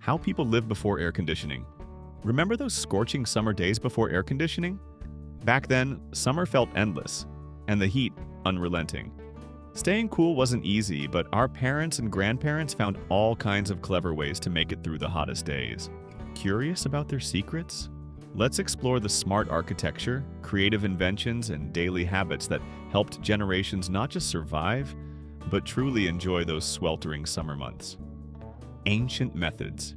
How people lived before air conditioning. Remember those scorching summer days before air conditioning? Back then, summer felt endless, and the heat unrelenting. Staying cool wasn't easy, but our parents and grandparents found all kinds of clever ways to make it through the hottest days. Curious about their secrets? Let's explore the smart architecture, creative inventions, and daily habits that helped generations not just survive, but truly enjoy those sweltering summer months. Ancient methods.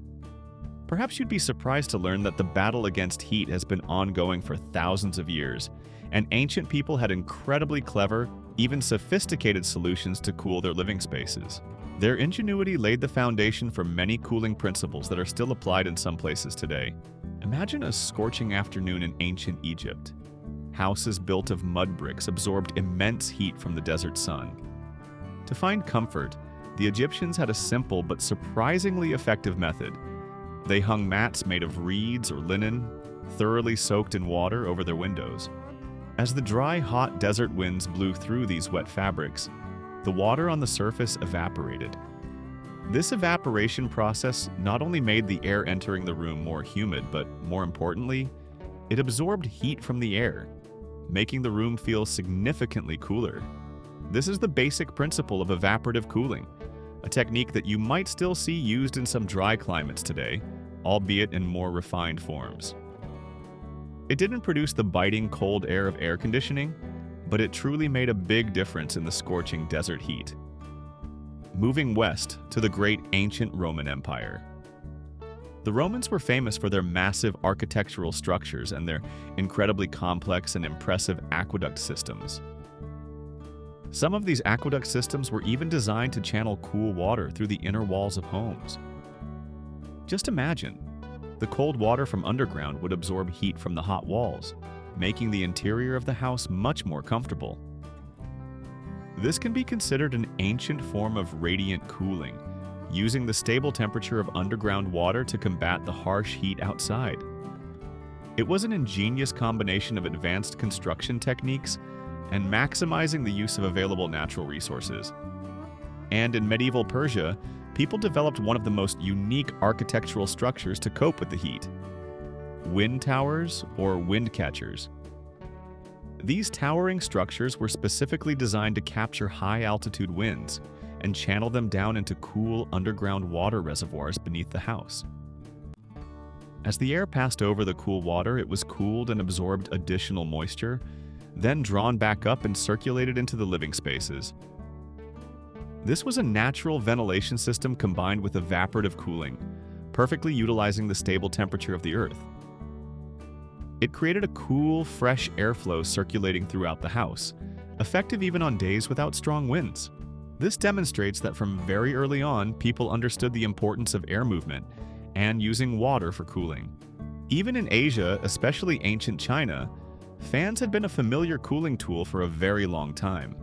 Perhaps you'd be surprised to learn that the battle against heat has been ongoing for thousands of years, and ancient people had incredibly clever, even sophisticated solutions to cool their living spaces. Their ingenuity laid the foundation for many cooling principles that are still applied in some places today. Imagine a scorching afternoon in ancient Egypt. Houses built of mud bricks absorbed immense heat from the desert sun. To find comfort, the Egyptians had a simple but surprisingly effective method. They hung mats made of reeds or linen, thoroughly soaked in water over their windows. As the dry, hot desert winds blew through these wet fabrics, the water on the surface evaporated. This evaporation process not only made the air entering the room more humid, but more importantly, it absorbed heat from the air, making the room feel significantly cooler. This is the basic principle of evaporative cooling, a technique that you might still see used in some dry climates today, albeit in more refined forms. It didn't produce the biting cold air of air conditioning, but it truly made a big difference in the scorching desert heat. Moving west to the great ancient Roman Empire. The Romans were famous for their massive architectural structures and their incredibly complex and impressive aqueduct systems. Some of these aqueduct systems were even designed to channel cool water through the inner walls of homes. Just imagine, the cold water from underground would absorb heat from the hot walls, making the interior of the house much more comfortable. This can be considered an ancient form of radiant cooling, using the stable temperature of underground water to combat the harsh heat outside. It was an ingenious combination of advanced construction techniques and maximizing the use of available natural resources. And in medieval Persia, people developed one of the most unique architectural structures to cope with the heat: wind towers or wind catchers. These towering structures were specifically designed to capture high-altitude winds and channel them down into cool underground water reservoirs beneath the house. As the air passed over the cool water, it was cooled and absorbed additional moisture, then drawn back up and circulated into the living spaces. This was a natural ventilation system combined with evaporative cooling, perfectly utilizing the stable temperature of the earth. It created a cool, fresh airflow circulating throughout the house, effective even on days without strong winds. This demonstrates that from very early on, people understood the importance of air movement and using water for cooling. Even in Asia, especially ancient China, fans had been a familiar cooling tool for a very long time.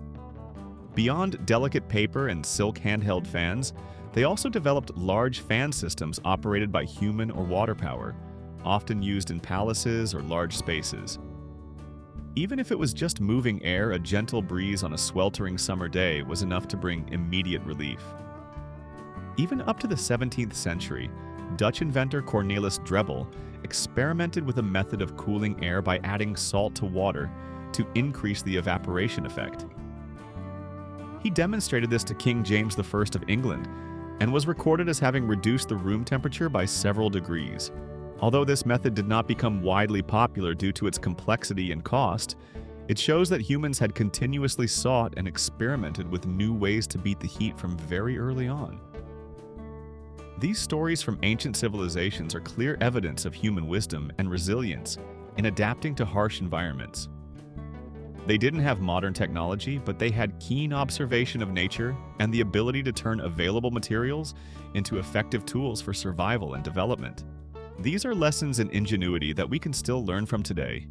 Beyond delicate paper and silk handheld fans, they also developed large fan systems operated by human or water power, often used in palaces or large spaces. Even if it was just moving air, a gentle breeze on a sweltering summer day was enough to bring immediate relief. Even up to the 17th century, Dutch inventor Cornelis Drebbel experimented with a method of cooling air by adding salt to water to increase the evaporation effect. He demonstrated this to King James I of England and was recorded as having reduced the room temperature by several degrees. Although this method did not become widely popular due to its complexity and cost, it shows that humans had continuously sought and experimented with new ways to beat the heat from very early on. These stories from ancient civilizations are clear evidence of human wisdom and resilience in adapting to harsh environments. They didn't have modern technology, but they had keen observation of nature and the ability to turn available materials into effective tools for survival and development. These are lessons in ingenuity that we can still learn from today.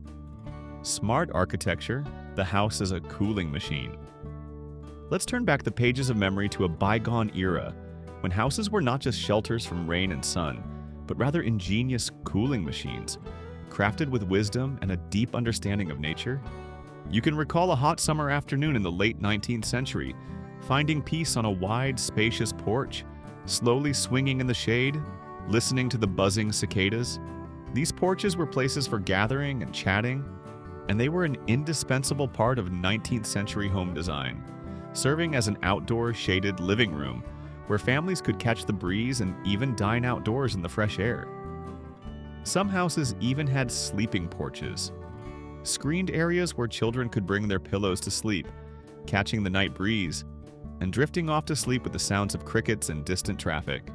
Smart architecture, the house is a cooling machine. Let's turn back the pages of memory to a bygone era when houses were not just shelters from rain and sun, but rather ingenious cooling machines, crafted with wisdom and a deep understanding of nature. You can recall a hot summer afternoon in the late 19th century, finding peace on a wide, spacious porch, slowly swinging in the shade, listening to the buzzing cicadas. These porches were places for gathering and chatting, and they were an indispensable part of 19th century home design, serving as an outdoor shaded living room where families could catch the breeze and even dine outdoors in the fresh air. Some houses even had sleeping porches, screened areas where children could bring their pillows to sleep, catching the night breeze, and drifting off to sleep with the sounds of crickets and distant traffic.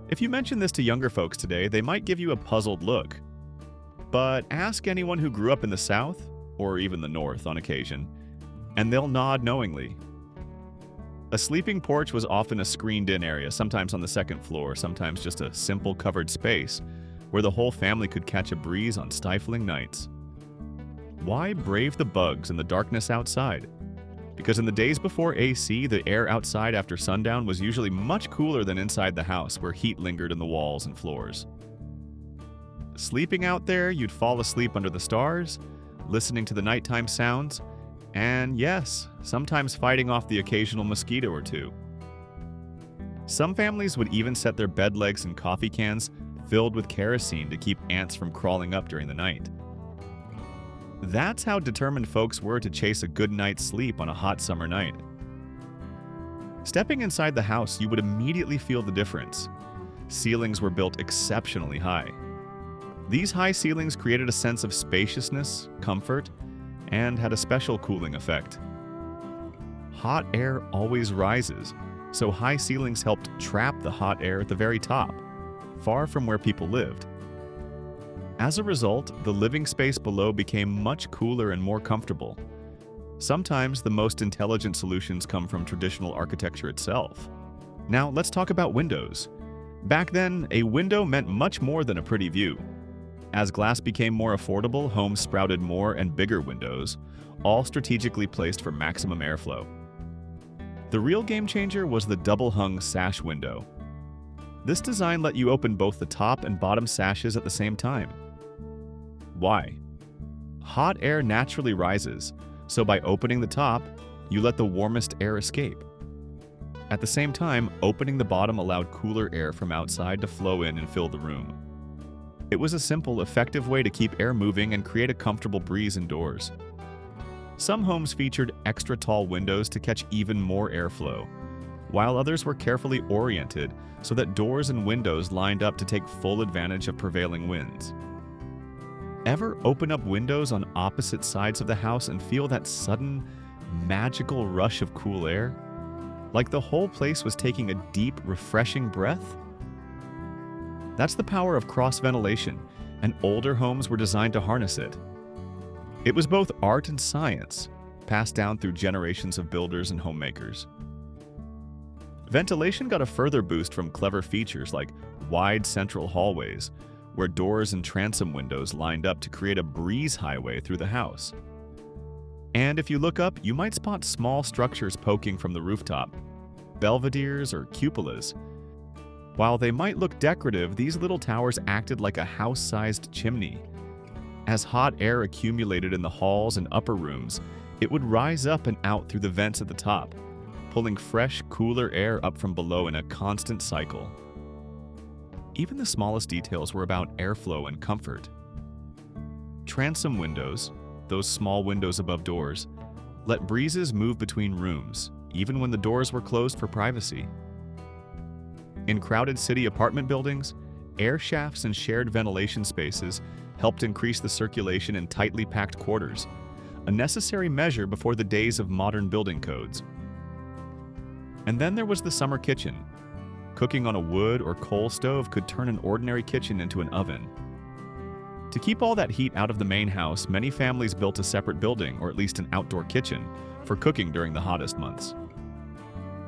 If you mention this to younger folks today, they might give you a puzzled look. But ask anyone who grew up in the South, or even the North on occasion, and they'll nod knowingly. A sleeping porch was often a screened-in area, sometimes on the second floor, sometimes just a simple covered space where the whole family could catch a breeze on stifling nights. Why brave the bugs and the darkness outside? Because in the days before AC, the air outside after sundown was usually much cooler than inside the house, where heat lingered in the walls and floors. Sleeping out there, you'd fall asleep under the stars, listening to the nighttime sounds, and yes, sometimes fighting off the occasional mosquito or two. Some families would even set their bed legs in coffee cans filled with kerosene to keep ants from crawling up during the night. That's how determined folks were to chase a good night's sleep on a hot summer night. Stepping inside the house, you would immediately feel the difference. Ceilings were built exceptionally high. These high ceilings created a sense of spaciousness, comfort, and had a special cooling effect. Hot air always rises, so high ceilings helped trap the hot air at the very top, far from where people lived. As a result, the living space below became much cooler and more comfortable. Sometimes the most intelligent solutions come from traditional architecture itself. Now, let's talk about windows. Back then, a window meant much more than a pretty view. As glass became more affordable, homes sprouted more and bigger windows, all strategically placed for maximum airflow. The real game changer was the double-hung sash window. This design let you open both the top and bottom sashes at the same time. Why? Hot air naturally rises, so by opening the top, you let the warmest air escape. At the same time, opening the bottom allowed cooler air from outside to flow in and fill the room. It was a simple, effective way to keep air moving and create a comfortable breeze indoors. Some homes featured extra tall windows to catch even more airflow, while others were carefully oriented so that doors and windows lined up to take full advantage of prevailing winds. Ever open up windows on opposite sides of the house and feel that sudden, magical rush of cool air? Like the whole place was taking a deep, refreshing breath? That's the power of cross-ventilation, and older homes were designed to harness it. It was both art and science, passed down through generations of builders and homemakers. Ventilation got a further boost from clever features like wide central hallways, where doors and transom windows lined up to create a breeze highway through the house. And if you look up, you might spot small structures poking from the rooftop, belvederes or cupolas. While they might look decorative, these little towers acted like a house-sized chimney. As hot air accumulated in the halls and upper rooms, it would rise up and out through the vents at the top, pulling fresh, cooler air up from below in a constant cycle. Even the smallest details were about airflow and comfort. Transom windows, those small windows above doors, let breezes move between rooms, even when the doors were closed for privacy. In crowded city apartment buildings, air shafts and shared ventilation spaces helped increase the circulation in tightly packed quarters, a necessary measure before the days of modern building codes. And then there was the summer kitchen. Cooking on a wood or coal stove could turn an ordinary kitchen into an oven. To keep all that heat out of the main house, many families built a separate building, or at least an outdoor kitchen, for cooking during the hottest months.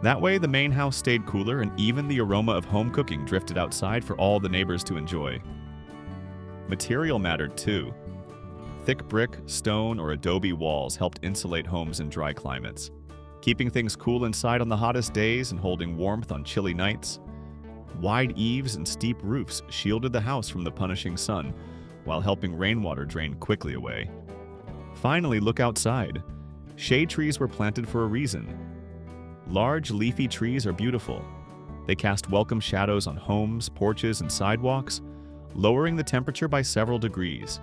That way, the main house stayed cooler and even the aroma of home cooking drifted outside for all the neighbors to enjoy. Material mattered too. Thick brick, stone, or adobe walls helped insulate homes in dry climates, keeping things cool inside on the hottest days and holding warmth on chilly nights. Wide eaves and steep roofs shielded the house from the punishing sun, while helping rainwater drain quickly away. Finally, look outside. Shade trees were planted for a reason. Large leafy trees are beautiful, They cast welcome shadows on homes, porches, and sidewalks, lowering the temperature by several degrees.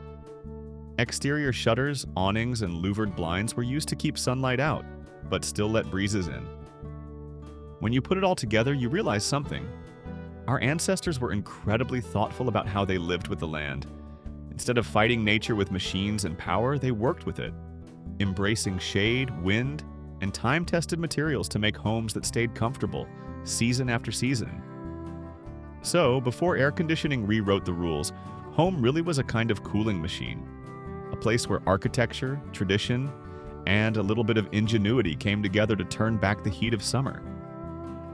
Exterior shutters, awnings, and louvered blinds were used to keep sunlight out, but still let breezes in. When you put it all together, you realize something. Our ancestors were incredibly thoughtful about how they lived with the land. Instead of fighting nature with machines and power, they worked with it, embracing shade, wind, and time-tested materials to make homes that stayed comfortable, season after season. So, before air conditioning rewrote the rules, home really was a kind of cooling machine, a place where architecture, tradition, and a little bit of ingenuity came together to turn back the heat of summer.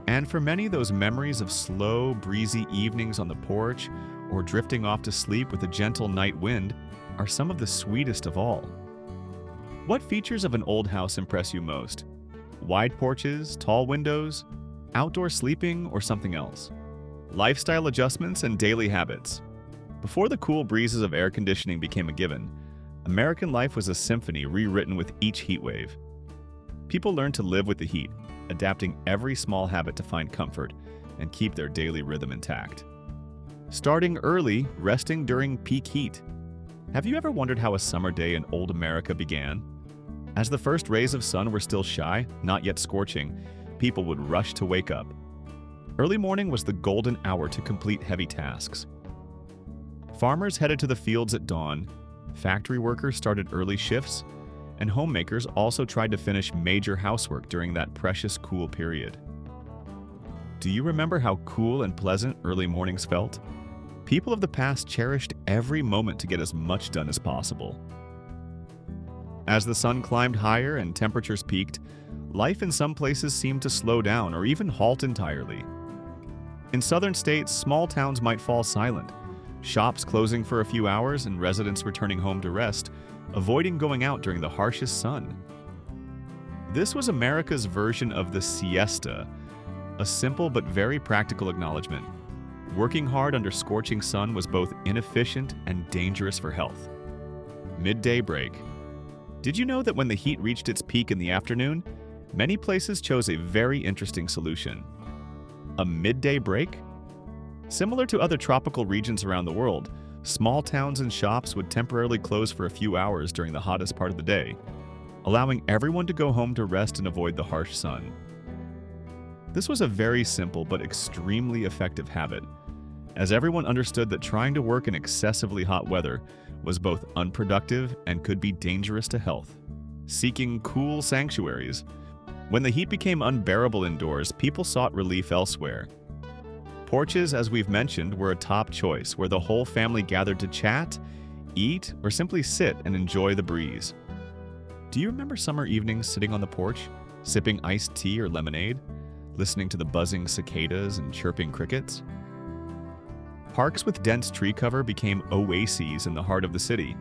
And for many, those memories of slow, breezy evenings on the porch or drifting off to sleep with a gentle night wind are some of the sweetest of all. What features of an old house impress you most? Wide porches, tall windows, outdoor sleeping, or something else? Lifestyle adjustments and daily habits. Before the cool breezes of air conditioning became a given, American life was a symphony rewritten with each heat wave. People learned to live with the heat, adapting every small habit to find comfort and keep their daily rhythm intact. Starting early, resting during peak heat. Have you ever wondered how a summer day in old America began? As the first rays of sun were still shy, not yet scorching, people would rush to wake up. Early morning was the golden hour to complete heavy tasks. Farmers headed to the fields at dawn, factory workers started early shifts, and homemakers also tried to finish major housework during that precious cool period. Do you remember how cool and pleasant early mornings felt? People of the past cherished every moment to get as much done as possible. As the sun climbed higher and temperatures peaked, life in some places seemed to slow down or even halt entirely. In southern states, small towns might fall silent, shops closing for a few hours and residents returning home to rest, avoiding going out during the harshest sun. This was America's version of the siesta, a simple but very practical acknowledgement. Working hard under scorching sun was both inefficient and dangerous for health. Midday break. Did you know that when the heat reached its peak in the afternoon, many places chose a very interesting solution? A midday break? Similar to other tropical regions around the world, small towns and shops would temporarily close for a few hours during the hottest part of the day, allowing everyone to go home to rest and avoid the harsh sun. This was a very simple but extremely effective habit, as everyone understood that trying to work in excessively hot weather was both unproductive and could be dangerous to health. Seeking cool sanctuaries. When the heat became unbearable indoors, people sought relief elsewhere. Porches, as we've mentioned, were a top choice where the whole family gathered to chat, eat, or simply sit and enjoy the breeze. Do you remember summer evenings sitting on the porch, sipping iced tea or lemonade, listening to the buzzing cicadas and chirping crickets? Parks with dense tree cover became oases in the heart of the city.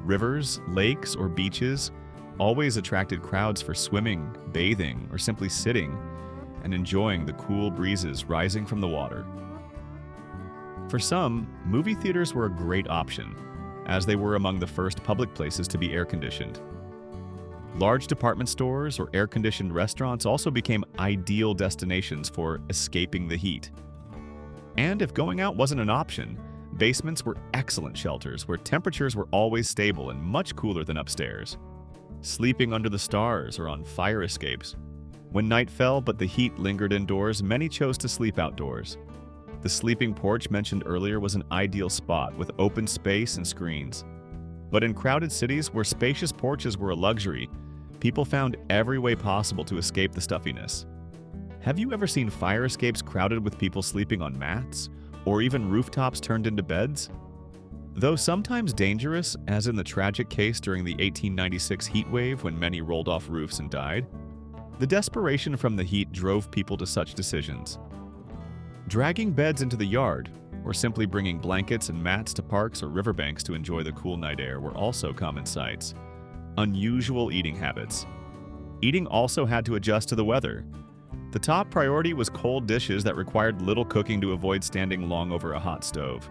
Rivers, lakes, or beaches always attracted crowds for swimming, bathing, or simply sitting and enjoying the cool breezes rising from the water. For some, movie theaters were a great option, as they were among the first public places to be air-conditioned. Large department stores or air-conditioned restaurants also became ideal destinations for escaping the heat. And if going out wasn't an option, basements were excellent shelters where temperatures were always stable and much cooler than upstairs. Sleeping under the stars or on fire escapes. When night fell but the heat lingered indoors, many chose to sleep outdoors. The sleeping porch mentioned earlier was an ideal spot with open space and screens. But in crowded cities where spacious porches were a luxury, people found every way possible to escape the stuffiness. Have you ever seen fire escapes crowded with people sleeping on mats, or even rooftops turned into beds? Though sometimes dangerous, as in the tragic case during the 1896 heat wave when many rolled off roofs and died, the desperation from the heat drove people to such decisions. Dragging beds into the yard, or simply bringing blankets and mats to parks or riverbanks to enjoy the cool night air were also common sights. Unusual eating habits. Eating also had to adjust to the weather. The top priority was cold dishes that required little cooking to avoid standing long over a hot stove.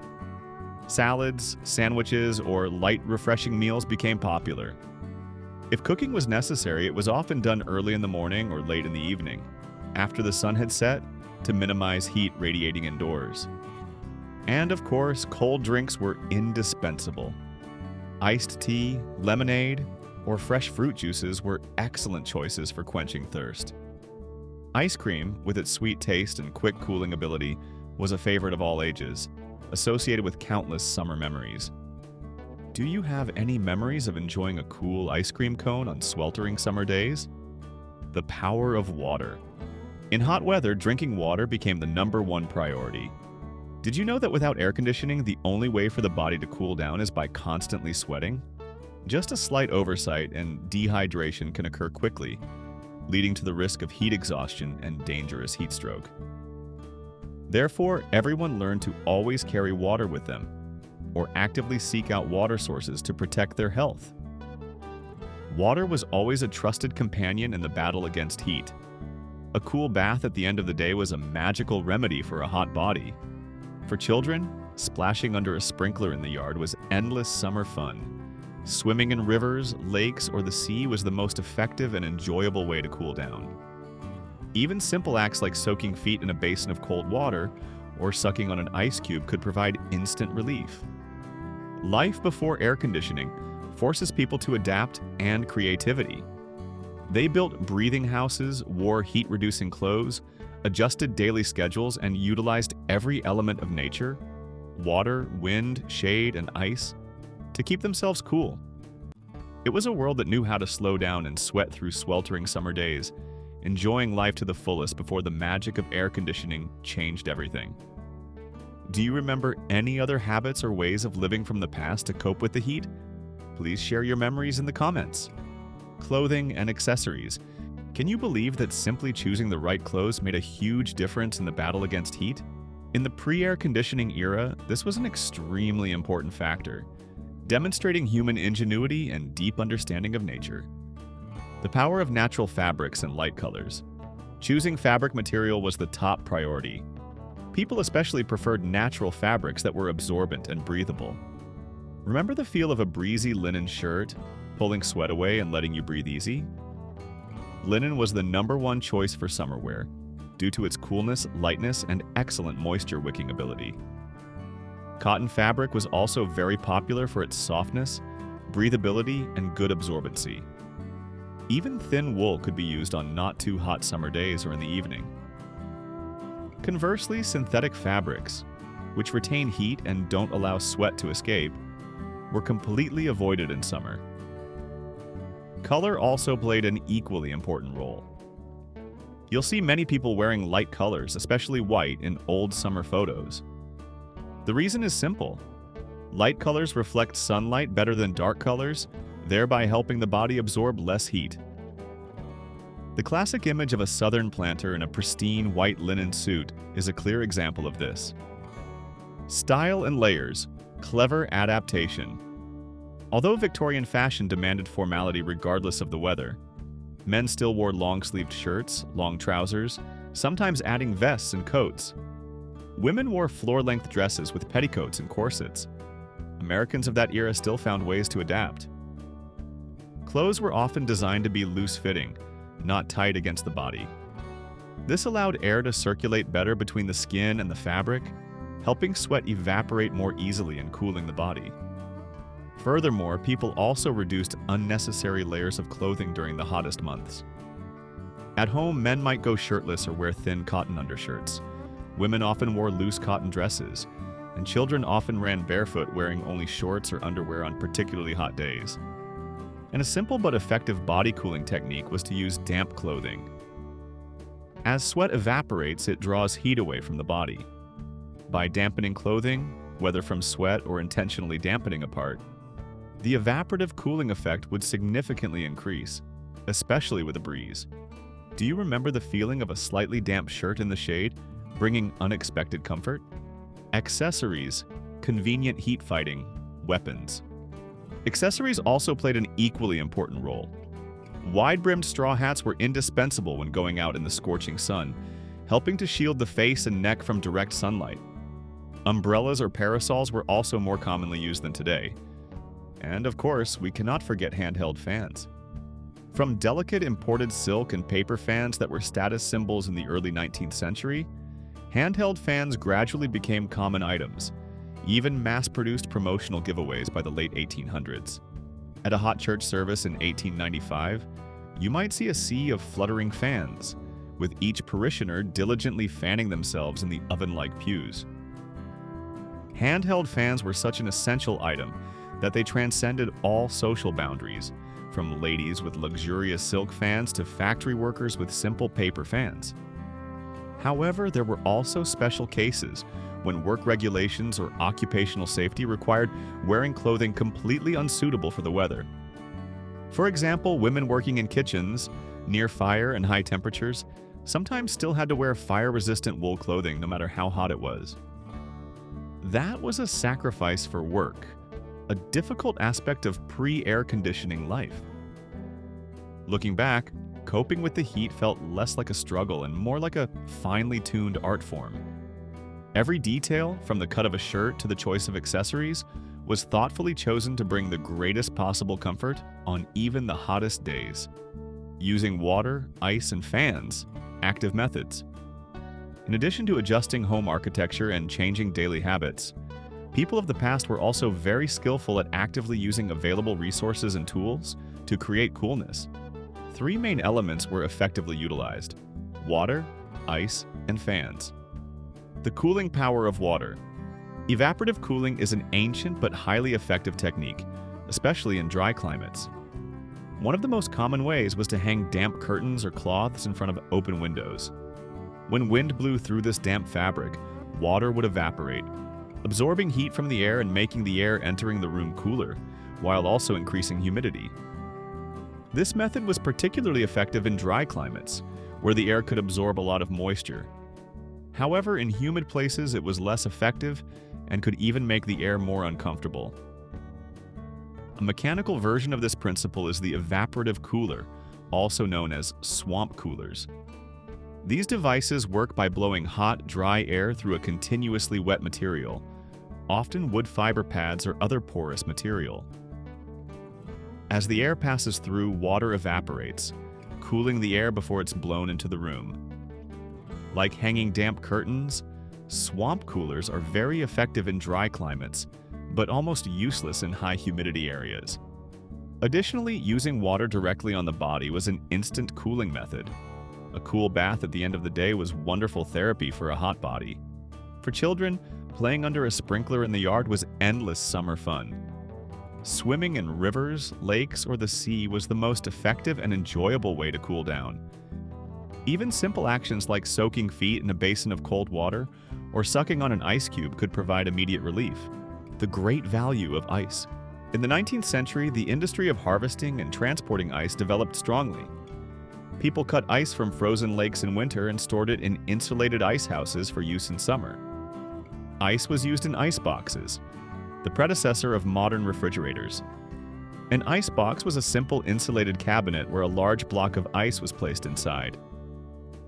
Salads, sandwiches, or light, refreshing meals became popular. If cooking was necessary, it was often done early in the morning or late in the evening. After the sun had set, to minimize heat radiating indoors. And of course, cold drinks were indispensable. Iced tea, lemonade, or fresh fruit juices were excellent choices for quenching thirst. Ice cream, with its sweet taste and quick cooling ability, was a favorite of all ages, associated with countless summer memories. Do you have any memories of enjoying a cool ice cream cone on sweltering summer days? The power of water. In hot weather, drinking water became the #1 priority. Did you know that without air conditioning, the only way for the body to cool down is by constantly sweating? Just a slight oversight and dehydration can occur quickly, leading to the risk of heat exhaustion and dangerous heat stroke. Therefore, everyone learned to always carry water with them, or actively seek out water sources to protect their health. Water was always a trusted companion in the battle against heat. A cool bath at the end of the day was a magical remedy for a hot body. For children, splashing under a sprinkler in the yard was endless summer fun. Swimming in rivers, lakes, or the sea was the most effective and enjoyable way to cool down. Even simple acts like soaking feet in a basin of cold water or sucking on an ice cube could provide instant relief. Life before air conditioning forces people to adapt and creativity. They built breathing houses, wore heat-reducing clothes, adjusted daily schedules, and utilized every element of nature, water, wind, shade, and ice, to keep themselves cool. It was a world that knew how to slow down and sweat through sweltering summer days, enjoying life to the fullest before the magic of air conditioning changed everything. Do you remember any other habits or ways of living from the past to cope with the heat? Please share your memories in the comments. Clothing and accessories. Can you believe that simply choosing the right clothes made a huge difference in the battle against heat? In the pre-air conditioning era, this was an extremely important factor, demonstrating human ingenuity and deep understanding of nature. The power of natural fabrics and light colors. Choosing fabric material was the top priority. People especially preferred natural fabrics that were absorbent and breathable. Remember the feel of a breezy linen shirt, pulling sweat away and letting you breathe easy? Linen was the #1 choice for summer wear, due to its coolness, lightness, and excellent moisture-wicking ability. Cotton fabric was also very popular for its softness, breathability, and good absorbency. Even thin wool could be used on not too hot summer days or in the evening. Conversely, synthetic fabrics, which retain heat and don't allow sweat to escape, were completely avoided in summer. Color also played an equally important role. You'll see many people wearing light colors, especially white, in old summer photos. The reason is simple. Light colors reflect sunlight better than dark colors, thereby helping the body absorb less heat. The classic image of a southern planter in a pristine white linen suit is a clear example of this. Style and layers, clever adaptation. Although Victorian fashion demanded formality regardless of the weather, men still wore long-sleeved shirts, long trousers, sometimes adding vests and coats. Women wore floor-length dresses with petticoats and corsets. Americans of that era still found ways to adapt. Clothes were often designed to be loose-fitting, not tight against the body. This allowed air to circulate better between the skin and the fabric, helping sweat evaporate more easily and cooling the body. Furthermore, people also reduced unnecessary layers of clothing during the hottest months. At home, men might go shirtless or wear thin cotton undershirts. Women often wore loose cotton dresses, and children often ran barefoot, wearing only shorts or underwear on particularly hot days. And a simple but effective body cooling technique was to use damp clothing. As sweat evaporates, it draws heat away from the body. By dampening clothing, whether from sweat or intentionally dampening a part, the evaporative cooling effect would significantly increase, especially with a breeze. Do you remember the feeling of a slightly damp shirt in the shade, bringing unexpected comfort? Accessories, convenient heat fighting, weapons. Accessories also played an equally important role. Wide-brimmed straw hats were indispensable when going out in the scorching sun, helping to shield the face and neck from direct sunlight. Umbrellas or parasols were also more commonly used than today. And of course, we cannot forget handheld fans. From delicate imported silk and paper fans that were status symbols in the early 19th century, Handheld fans gradually became common items, even mass-produced promotional giveaways by the late 1800s. At a hot church service in 1895, you might see a sea of fluttering fans, with each parishioner diligently fanning themselves in the oven-like pews. Handheld fans were such an essential item that they transcended all social boundaries, from ladies with luxurious silk fans to factory workers with simple paper fans. However, there were also special cases when work regulations or occupational safety required wearing clothing completely unsuitable for the weather. For example, women working in kitchens, near fire and high temperatures, sometimes still had to wear fire-resistant wool clothing no matter how hot it was. That was a sacrifice for work, a difficult aspect of pre-air conditioning life. Looking back, coping with the heat felt less like a struggle and more like a finely tuned art form. Every detail, from the cut of a shirt to the choice of accessories, was thoughtfully chosen to bring the greatest possible comfort on even the hottest days. Using water, ice, and fans, active methods. In addition to adjusting home architecture and changing daily habits, people of the past were also very skillful at actively using available resources and tools to create coolness. Three main elements were effectively utilized: water, ice, and fans. The cooling power of water. Evaporative cooling is an ancient but highly effective technique, especially in dry climates. One of the most common ways was to hang damp curtains or cloths in front of open windows. When wind blew through this damp fabric, water would evaporate, absorbing heat from the air and making the air entering the room cooler, while also increasing humidity. This method was particularly effective in dry climates, where the air could absorb a lot of moisture. However, in humid places it was less effective and could even make the air more uncomfortable. A mechanical version of this principle is the evaporative cooler, also known as swamp coolers. These devices work by blowing hot, dry air through a continuously wet material, often wood fiber pads or other porous material. As the air passes through, water evaporates, cooling the air before it's blown into the room. Like hanging damp curtains, swamp coolers are very effective in dry climates, but almost useless in high humidity areas. Additionally, using water directly on the body was an instant cooling method. A cool bath at the end of the day was wonderful therapy for a hot body. For children, playing under a sprinkler in the yard was endless summer fun. Swimming in rivers, lakes, or the sea was the most effective and enjoyable way to cool down. Even simple actions like soaking feet in a basin of cold water or sucking on an ice cube could provide immediate relief. The great value of ice. In the 19th century, the industry of harvesting and transporting ice developed strongly. People cut ice from frozen lakes in winter and stored it in insulated ice houses for use in summer. Ice was used in ice boxes, the predecessor of modern refrigerators. An ice box was a simple insulated cabinet where a large block of ice was placed inside.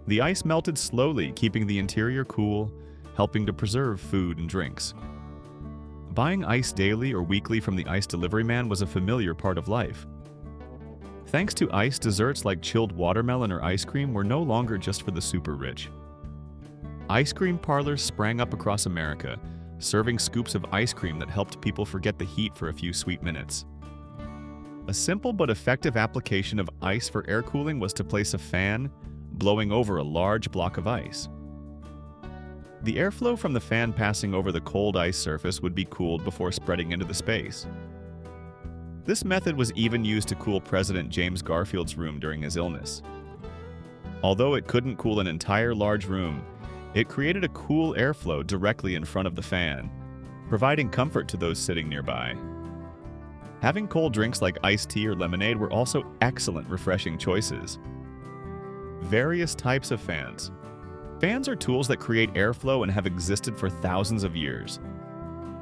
The ice melted slowly, keeping the interior cool, helping to preserve food and drinks. Buying ice daily or weekly from the ice delivery man was a familiar part of life. Thanks to ice, desserts like chilled watermelon or ice cream were no longer just for the super rich. Ice cream parlors sprang up across America, serving scoops of ice cream that helped people forget the heat for a few sweet minutes. A simple but effective application of ice for air cooling was to place a fan blowing over a large block of ice. The airflow from the fan passing over the cold ice surface would be cooled before spreading into the space. This method was even used to cool President James Garfield's room during his illness. Although it couldn't cool an entire large room, it created a cool airflow directly in front of the fan, providing comfort to those sitting nearby. Having cold drinks like iced tea or lemonade were also excellent refreshing choices. Various types of fans. Fans are tools that create airflow and have existed for thousands of years.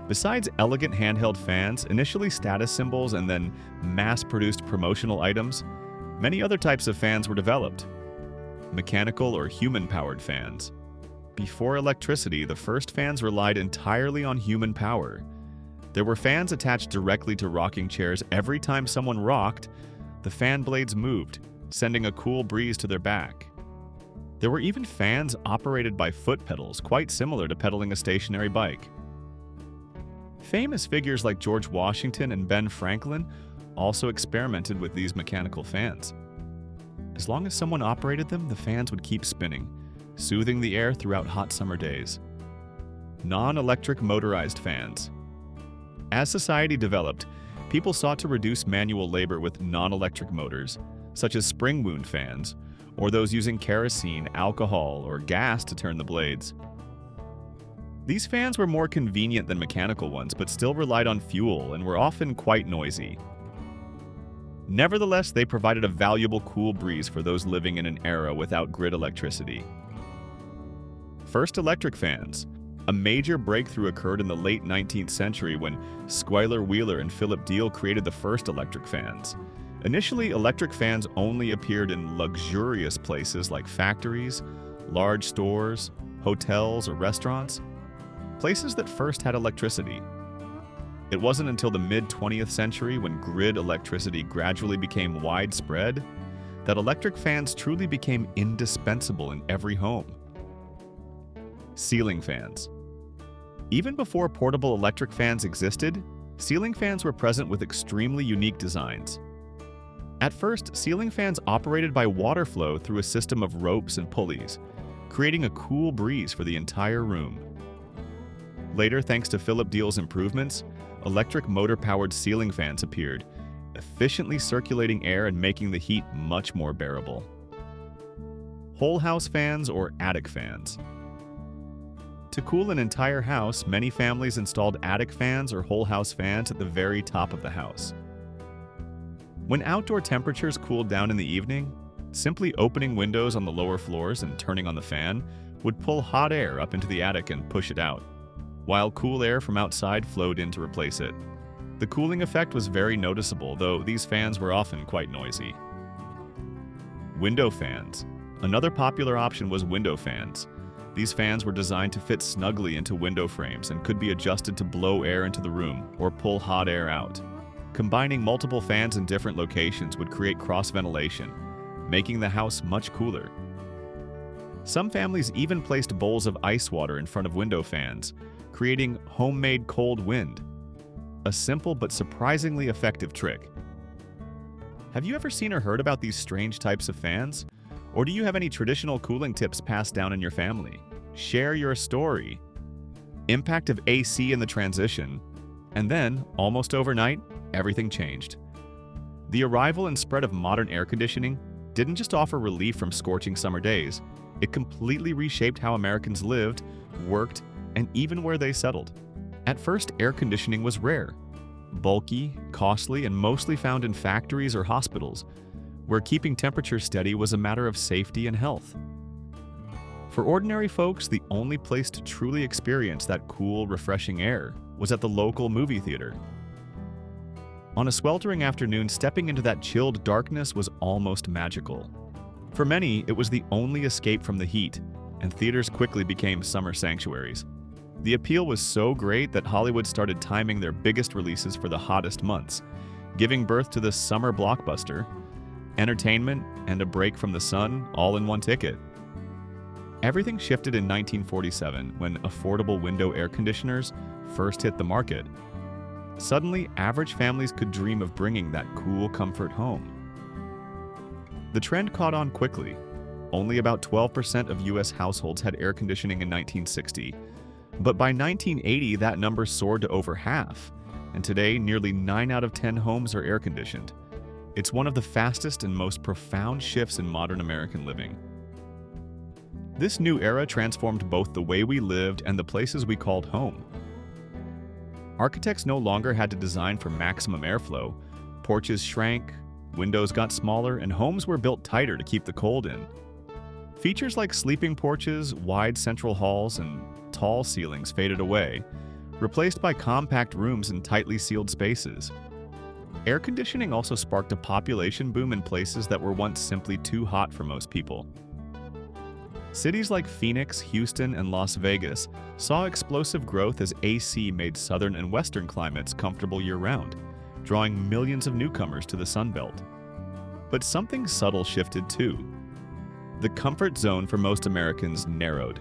Besides elegant handheld fans, initially status symbols and then mass-produced promotional items, many other types of fans were developed. Mechanical or human-powered fans. Before electricity, the first fans relied entirely on human power. There were fans attached directly to rocking chairs. Every time someone rocked, the fan blades moved, sending a cool breeze to their back. There were even fans operated by foot pedals, quite similar to pedaling a stationary bike. Famous figures like George Washington and Ben Franklin also experimented with these mechanical fans. As long as someone operated them, the fans would keep spinning, soothing the air throughout hot summer days. Non-electric motorized fans. As society developed, people sought to reduce manual labor with non-electric motors, such as spring wound fans, or those using kerosene, alcohol, or gas to turn the blades. These fans were more convenient than mechanical ones, but still relied on fuel and were often quite noisy. Nevertheless, they provided a valuable cool breeze for those living in an era without grid electricity. First electric fans. A major breakthrough occurred in the late 19th century when Schuyler Wheeler and Philip Deal created the first electric fans. Initially, electric fans only appeared in luxurious places like factories, large stores, hotels, or restaurants, places that first had electricity. It wasn't until the mid-20th century, when grid electricity gradually became widespread, that electric fans truly became indispensable in every home. Ceiling fans. Even before portable electric fans existed, ceiling fans were present with extremely unique designs. At first, ceiling fans operated by water flow through a system of ropes and pulleys, creating a cool breeze for the entire room. Later, thanks to Philip Deal's improvements, electric motor-powered ceiling fans appeared, efficiently circulating air and making the heat much more bearable. Whole house fans or attic fans. To cool an entire house, many families installed attic fans or whole house fans at the very top of the house. When outdoor temperatures cooled down in the evening, simply opening windows on the lower floors and turning on the fan would pull hot air up into the attic and push it out, while cool air from outside flowed in to replace it. The cooling effect was very noticeable, though these fans were often quite noisy. Window fans. Another popular option was window fans. These fans were designed to fit snugly into window frames and could be adjusted to blow air into the room or pull hot air out. Combining multiple fans in different locations would create cross-ventilation, making the house much cooler. Some families even placed bowls of ice water in front of window fans, creating homemade cold wind. A simple but surprisingly effective trick. Have you ever seen or heard about these strange types of fans? Or do you have any traditional cooling tips passed down in your family? Share your story. Impact of AC in the transition. And then, almost overnight, everything changed. The arrival and spread of modern air conditioning didn't just offer relief from scorching summer days, it completely reshaped how Americans lived, worked, and even where they settled. At first, air conditioning was rare, bulky, costly, and mostly found in factories or hospitals, where keeping temperatures steady was a matter of safety and health. For ordinary folks, the only place to truly experience that cool, refreshing air was at the local movie theater. On a sweltering afternoon, stepping into that chilled darkness was almost magical. For many, it was the only escape from the heat, and theaters quickly became summer sanctuaries. The appeal was so great that Hollywood started timing their biggest releases for the hottest months, giving birth to the summer blockbuster, entertainment, and a break from the sun all in one ticket. Everything shifted in 1947 when affordable window air conditioners first hit the market. Suddenly, average families could dream of bringing that cool comfort home. The trend caught on quickly. Only about 12% of U.S. households had air conditioning in 1960, but by 1980 that number soared to over half, and today nearly 9 out of 10 homes are air-conditioned. It's one of the fastest and most profound shifts in modern American living. This new era transformed both the way we lived and the places we called home. Architects no longer had to design for maximum airflow. Porches shrank, windows got smaller, and homes were built tighter to keep the cold in. Features like sleeping porches, wide central halls, and tall ceilings faded away, replaced by compact rooms and tightly sealed spaces. Air conditioning also sparked a population boom in places that were once simply too hot for most people. Cities like Phoenix, Houston, and Las Vegas saw explosive growth as AC made southern and western climates comfortable year-round, drawing millions of newcomers to the Sun Belt. But something subtle shifted too. the comfort zone for most Americans narrowed.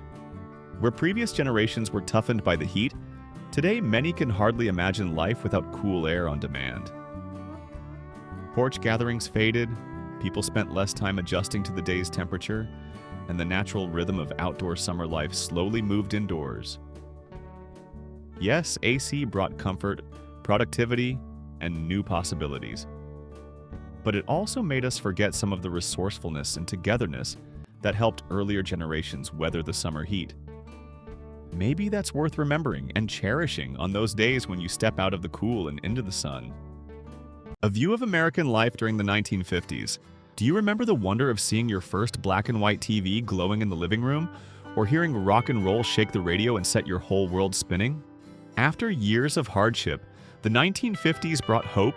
Where previous generations were toughened by the heat, today many can hardly imagine life without cool air on demand. Porch gatherings faded, people spent less time adjusting to the day's temperature, and the natural rhythm of outdoor summer life slowly moved indoors. Yes, AC brought comfort, productivity, and new possibilities. But it also made us forget some of the resourcefulness and togetherness that helped earlier generations weather the summer heat. Maybe that's worth remembering and cherishing on those days when you step out of the cool and into the sun. A view of American life during the 1950s. Do you remember the wonder of seeing your first black and white TV glowing in the living room, or hearing rock and roll shake the radio and set your whole world spinning? After years of hardship, the 1950s brought hope,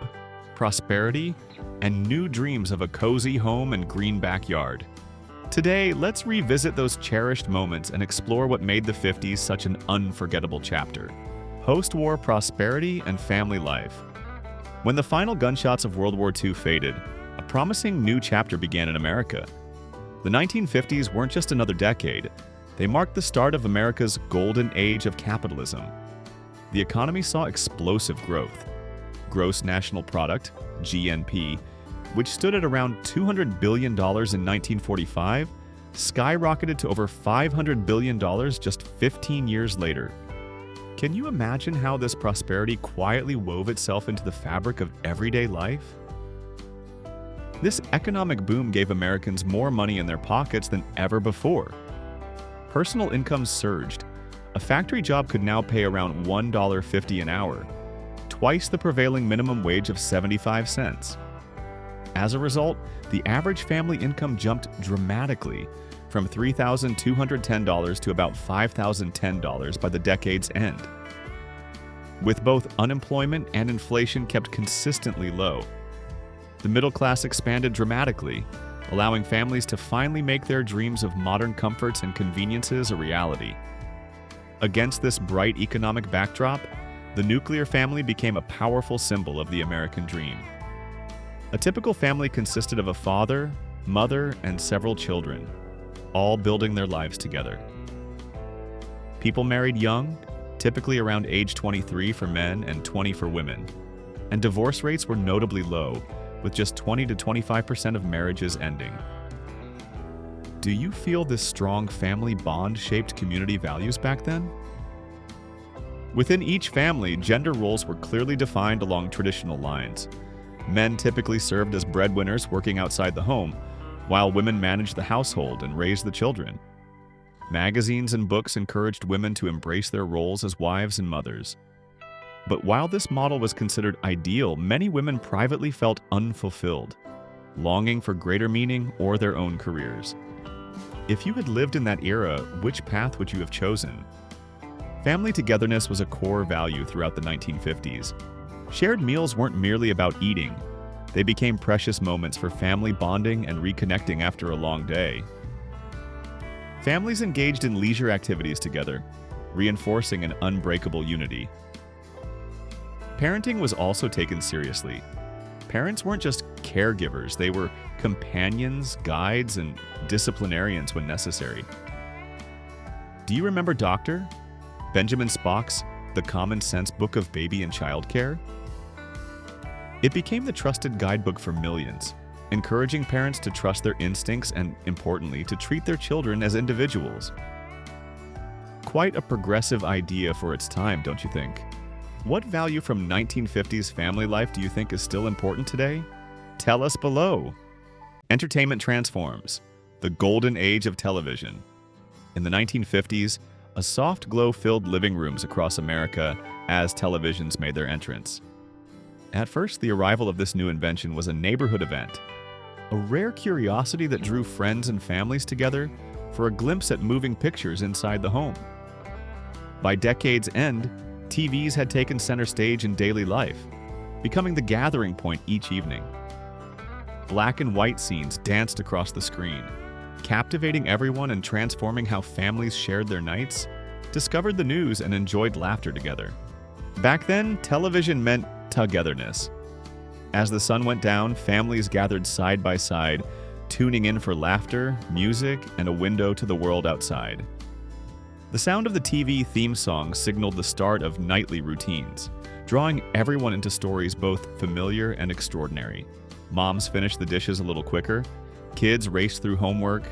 prosperity, and new dreams of a cozy home and green backyard. Today, let's revisit those cherished moments and explore what made the 50s such an unforgettable chapter. Post-war prosperity and family life. When the final gunshots of World War II faded, a promising new chapter began in America. The 1950s weren't just another decade. They marked the start of America's golden age of capitalism. The economy saw explosive growth. Gross national product, GNP, which stood at around $200 billion in 1945, skyrocketed to over $500 billion just 15 years later. Can you imagine how this prosperity quietly wove itself into the fabric of everyday life? This economic boom gave Americans more money in their pockets than ever before. Personal incomes surged. A factory job could now pay around $1.50 an hour, twice the prevailing minimum wage of 75 cents. As a result, the average family income jumped dramatically, from $3,210 to about $5,010 by the decade's end. With both unemployment and inflation kept consistently low, the middle class expanded dramatically, allowing families to finally make their dreams of modern comforts and conveniences a reality. Against this bright economic backdrop, the nuclear family became a powerful symbol of the American dream. A typical family consisted of a father, mother, and several children, all building their lives together. People married young, typically around age 23 for men and 20 for women, and divorce rates were notably low, with just 20 to 25% of marriages ending. Do you feel this strong family bond shaped community values back then? Within each family, gender roles were clearly defined along traditional lines. Men typically served as breadwinners working outside the home, while women managed the household and raised the children. Magazines and books encouraged women to embrace their roles as wives and mothers. But while this model was considered ideal, many women privately felt unfulfilled, longing for greater meaning or their own careers. If you had lived in that era, which path would you have chosen? Family togetherness was a core value throughout the 1950s. Shared meals weren't merely about eating. They became precious moments for family bonding and reconnecting after a long day. Families engaged in leisure activities together, reinforcing an unbreakable unity. Parenting was also taken seriously. Parents weren't just caregivers, they were companions, guides, and disciplinarians when necessary. Do you remember Dr. Benjamin Spock's The Common Sense Book of Baby and Child Care? It became the trusted guidebook for millions, encouraging parents to trust their instincts and, importantly, to treat their children as individuals. Quite a progressive idea for its time, don't you think? What value from 1950s family life do you think is still important today? Tell us below. Entertainment transforms, the golden age of television. In the 1950s, a soft glow filled living rooms across America as televisions made their entrance. At first, the arrival of this new invention was a neighborhood event, a rare curiosity that drew friends and families together for a glimpse at moving pictures inside the home. By decade's end, TVs had taken center stage in daily life, becoming the gathering point each evening. Black and white scenes danced across the screen, captivating everyone and transforming how families shared their nights, discovered the news, and enjoyed laughter together. Back then, television meant togetherness. As the sun went down, families gathered side by side, tuning in for laughter, music, and a window to the world outside. The sound of the TV theme song signaled the start of nightly routines, drawing everyone into stories both familiar and extraordinary. Moms finished the dishes a little quicker, kids raced through homework,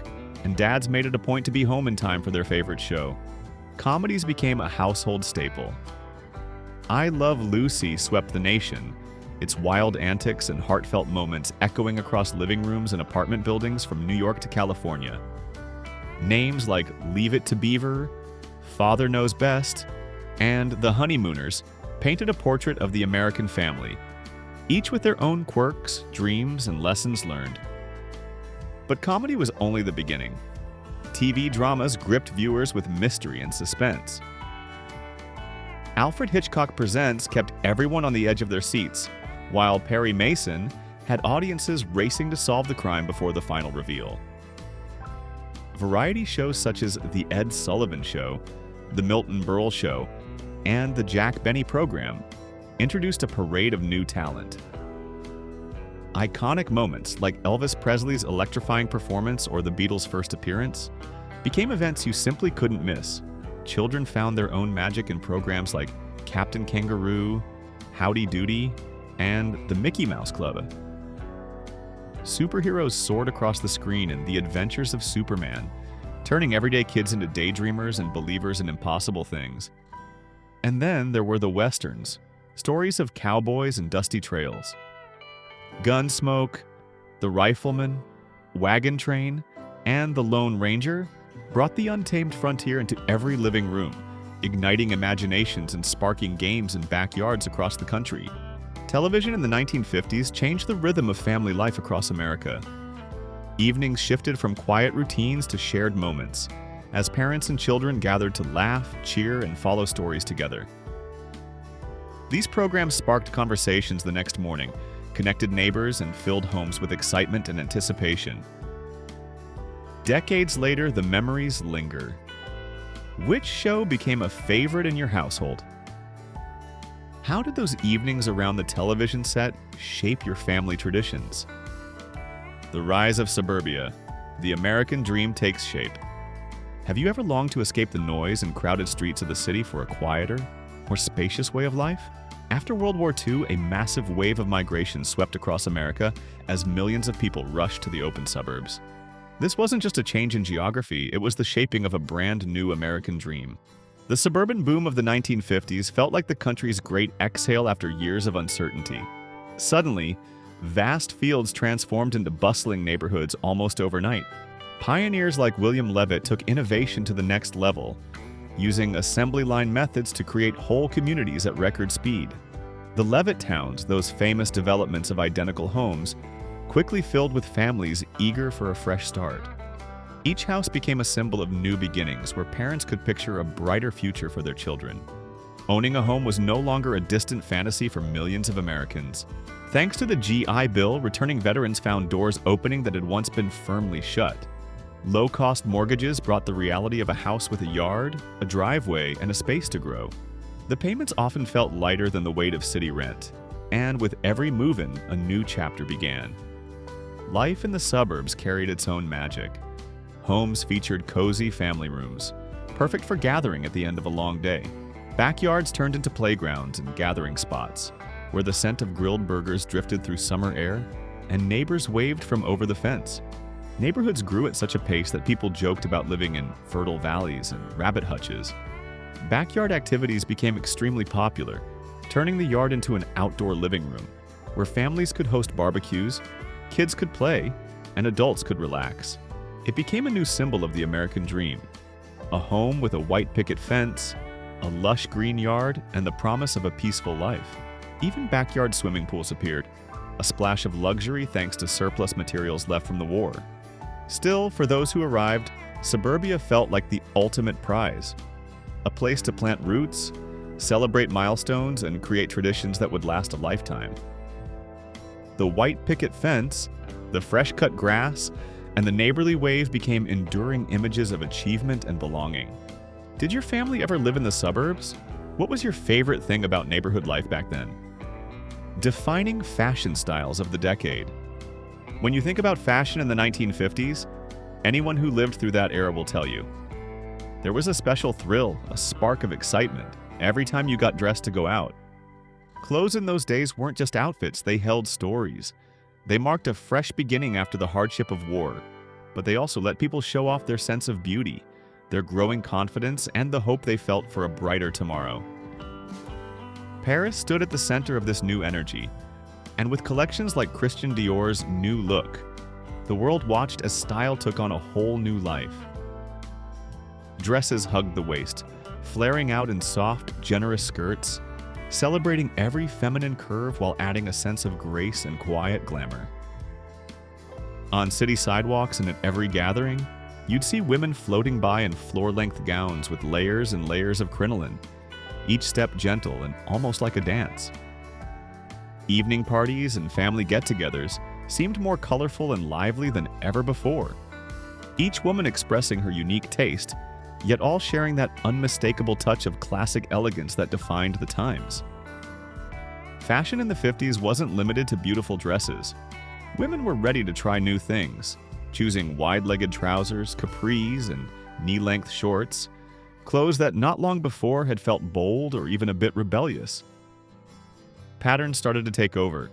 and dads made it a point to be home in time for their favorite show. Comedies became a household staple. I Love Lucy swept the nation, its wild antics and heartfelt moments echoing across living rooms and apartment buildings from New York to California. Names like Leave It to Beaver, Father Knows Best, and The Honeymooners painted a portrait of the American family, each with their own quirks, dreams, and lessons learned. But comedy was only the beginning. TV dramas gripped viewers with mystery and suspense. Alfred Hitchcock Presents kept everyone on the edge of their seats, while Perry Mason had audiences racing to solve the crime before the final reveal. Variety shows such as The Ed Sullivan Show, The Milton Berle Show, and The Jack Benny Program introduced a parade of new talent. Iconic moments like Elvis Presley's electrifying performance or the Beatles' first appearance became events you simply couldn't miss. Children found their own magic in programs like Captain Kangaroo, Howdy Doody, and The Mickey Mouse Club. Superheroes soared across the screen in The Adventures of Superman, turning everyday kids into daydreamers and believers in impossible things. And then there were the westerns, stories of cowboys and dusty trails. Gunsmoke, The Rifleman, Wagon Train, and The Lone Ranger brought the untamed frontier into every living room, igniting imaginations and sparking games in backyards across the country. Television in the 1950s changed the rhythm of family life across America. Evenings shifted from quiet routines to shared moments, as parents and children gathered to laugh, cheer, and follow stories together. These programs sparked conversations the next morning, connected neighbors, and filled homes with excitement and anticipation. Decades later, the memories linger. Which show became a favorite in your household? How did those evenings around the television set shape your family traditions? The rise of suburbia. The American dream takes shape. Have you ever longed to escape the noise and crowded streets of the city for a quieter, more spacious way of life? After World War II, a massive wave of migration swept across America as millions of people rushed to the open suburbs. This wasn't just a change in geography, it was the shaping of a brand new American dream. The suburban boom of the 1950s felt like the country's great exhale after years of uncertainty. Suddenly, vast fields transformed into bustling neighborhoods almost overnight. Pioneers like William Levitt took innovation to the next level, using assembly line methods to create whole communities at record speed. The Levitt towns, those famous developments of identical homes, quickly filled with families eager for a fresh start. Each house became a symbol of new beginnings where parents could picture a brighter future for their children. Owning a home was no longer a distant fantasy for millions of Americans. Thanks to the GI Bill, returning veterans found doors opening that had once been firmly shut. Low-cost mortgages brought the reality of a house with a yard, a driveway, and a space to grow. The payments often felt lighter than the weight of city rent, and with every move-in, a new chapter began. Life in the suburbs carried its own magic. Homes featured cozy family rooms, perfect for gathering at the end of a long day. Backyards turned into playgrounds and gathering spots, where the scent of grilled burgers drifted through summer air, and neighbors waved from over the fence. Neighborhoods grew at such a pace that people joked about living in fertile valleys and rabbit hutches. Backyard activities became extremely popular, turning the yard into an outdoor living room, where families could host barbecues, kids could play, and adults could relax. It became a new symbol of the American dream, a home with a white picket fence, a lush green yard, and the promise of a peaceful life. Even backyard swimming pools appeared, a splash of luxury thanks to surplus materials left from the war. Still, for those who arrived, suburbia felt like the ultimate prize, a place to plant roots, celebrate milestones, and create traditions that would last a lifetime. The white picket fence, the fresh-cut grass, and the neighborly wave became enduring images of achievement and belonging. Did your family ever live in the suburbs? What was your favorite thing about neighborhood life back then? Defining fashion styles of the decade. When you think about fashion in the 1950s, anyone who lived through that era will tell you. There was a special thrill, a spark of excitement, every time you got dressed to go out. Clothes in those days weren't just outfits, they held stories. They marked a fresh beginning after the hardship of war, but they also let people show off their sense of beauty, their growing confidence, and the hope they felt for a brighter tomorrow. Paris stood at the center of this new energy, and with collections like Christian Dior's New Look, the world watched as style took on a whole new life. Dresses hugged the waist, flaring out in soft, generous skirts, celebrating every feminine curve while adding a sense of grace and quiet glamour. On city sidewalks and at every gathering, you'd see women floating by in floor-length gowns with layers and layers of crinoline, each step gentle and almost like a dance. Evening parties and family get-togethers seemed more colorful and lively than ever before, each woman expressing her unique taste, yet all sharing that unmistakable touch of classic elegance that defined the times. Fashion in the 50s wasn't limited to beautiful dresses. Women were ready to try new things, choosing wide-legged trousers, capris, and knee-length shorts, clothes that not long before had felt bold or even a bit rebellious. Patterns started to take over: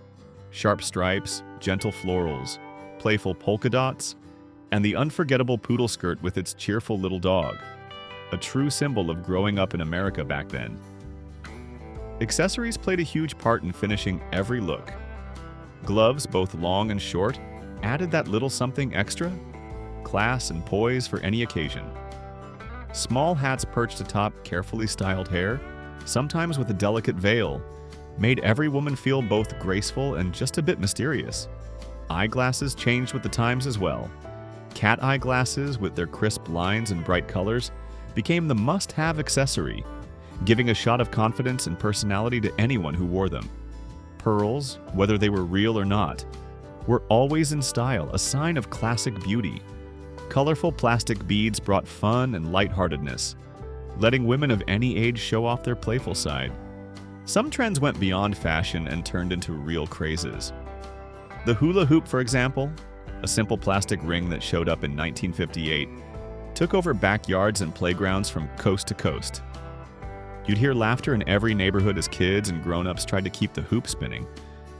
sharp stripes, gentle florals, playful polka dots, and the unforgettable poodle skirt with its cheerful little dog, a true symbol of growing up in America back then. Accessories played a huge part in finishing every look. Gloves, both long and short, added that little something extra: class and poise for any occasion. Small hats perched atop carefully styled hair, sometimes with a delicate veil, made every woman feel both graceful and just a bit mysterious. Eyeglasses changed with the times as well. Cat eye glasses, with their crisp lines and bright colors, became the must-have accessory, giving a shot of confidence and personality to anyone who wore them. Pearls, whether they were real or not, were always in style, a sign of classic beauty. Colorful plastic beads brought fun and lightheartedness, letting women of any age show off their playful side. Some trends went beyond fashion and turned into real crazes. The hula hoop, for example, a simple plastic ring that showed up in 1958, took over backyards and playgrounds from coast to coast. You'd hear laughter in every neighborhood as kids and grown-ups tried to keep the hoop spinning,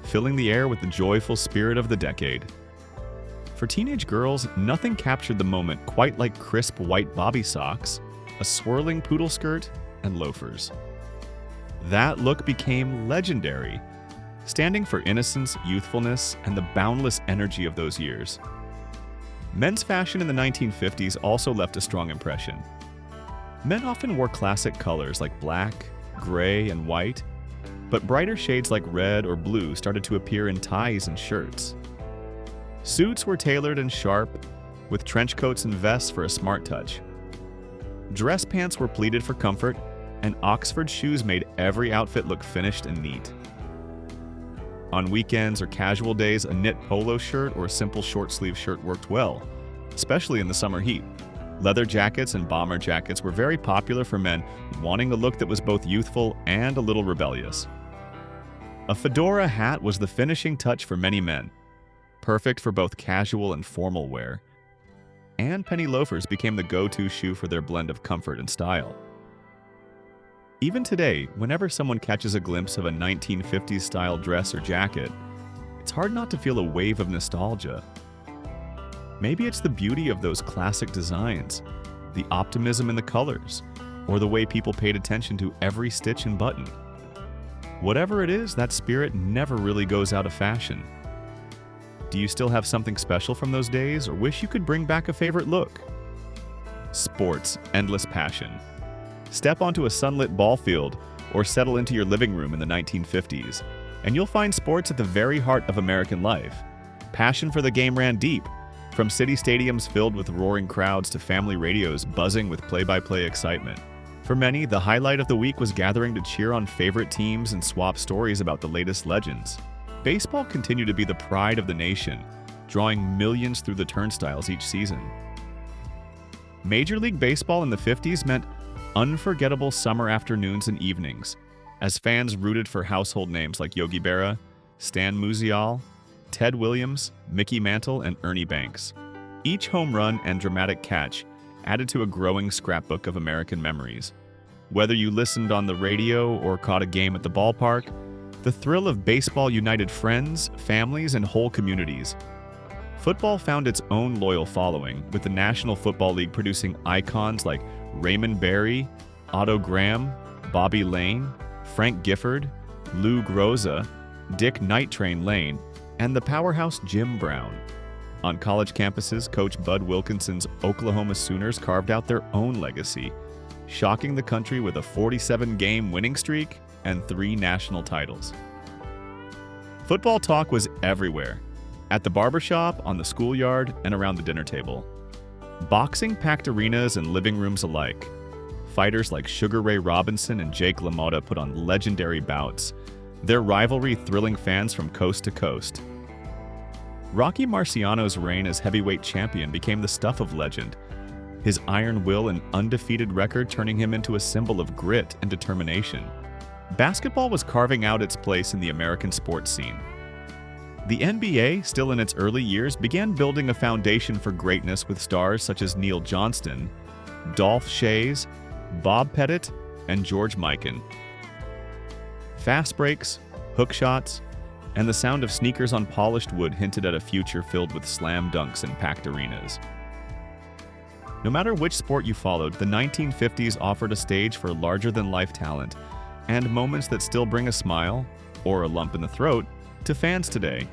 filling the air with the joyful spirit of the decade. For teenage girls, nothing captured the moment quite like crisp white bobby socks, a swirling poodle skirt, and loafers. That look became legendary, standing for innocence, youthfulness, and the boundless energy of those years. Men's fashion in the 1950s also left a strong impression. Men often wore classic colors like black, gray, and white, but brighter shades like red or blue started to appear in ties and shirts. Suits were tailored and sharp, with trench coats and vests for a smart touch. Dress pants were pleated for comfort, and Oxford shoes made every outfit look finished and neat. On weekends or casual days, a knit polo shirt or a simple short-sleeve shirt worked well, especially in the summer heat. Leather jackets and bomber jackets were very popular for men wanting a look that was both youthful and a little rebellious. A fedora hat was the finishing touch for many men, perfect for both casual and formal wear. And penny loafers became the go-to shoe for their blend of comfort and style. Even today, whenever someone catches a glimpse of a 1950s-style dress or jacket, it's hard not to feel a wave of nostalgia. Maybe it's the beauty of those classic designs, the optimism in the colors, or the way people paid attention to every stitch and button. Whatever it is, that spirit never really goes out of fashion. Do you still have something special from those days, or wish you could bring back a favorite look? Sports, endless passion. Step onto a sunlit ball field or settle into your living room in the 1950s, and you'll find sports at the very heart of American life. Passion for the game ran deep, from city stadiums filled with roaring crowds to family radios buzzing with play-by-play excitement. For many, the highlight of the week was gathering to cheer on favorite teams and swap stories about the latest legends. Baseball continued to be the pride of the nation, drawing millions through the turnstiles each season. Major League Baseball in the 50s meant unforgettable summer afternoons and evenings, as fans rooted for household names like Yogi Berra, Stan Musial, Ted Williams, Mickey Mantle, and Ernie Banks. Each home run and dramatic catch added to a growing scrapbook of American memories. Whether you listened on the radio or caught a game at the ballpark, the thrill of baseball united friends, families, and whole communities. Football found its own loyal following, with the National Football League producing icons like Raymond Berry, Otto Graham, Bobby Lane, Frank Gifford, Lou Groza, Dick Night Train Lane, and the powerhouse Jim Brown. On college campuses, Coach Bud Wilkinson's Oklahoma Sooners carved out their own legacy, shocking the country with a 47-game winning streak and 3 national titles. Football talk was everywhere, at the barbershop, on the schoolyard, and around the dinner table. Boxing packed arenas and living rooms alike. Fighters like Sugar Ray Robinson and Jake LaMotta put on legendary bouts, their rivalry thrilling fans from coast to coast. Rocky Marciano's reign as heavyweight champion became the stuff of legend, his iron will and undefeated record turning him into a symbol of grit and determination. Basketball was carving out its place in the American sports scene. The NBA, still in its early years, began building a foundation for greatness with stars such as Neil Johnston, Dolph Schayes, Bob Pettit, and George Mikan. Fast breaks, hook shots, and the sound of sneakers on polished wood hinted at a future filled with slam dunks and packed arenas. No matter which sport you followed, the 1950s offered a stage for larger-than-life talent and moments that still bring a smile, or a lump in the throat, to fans today.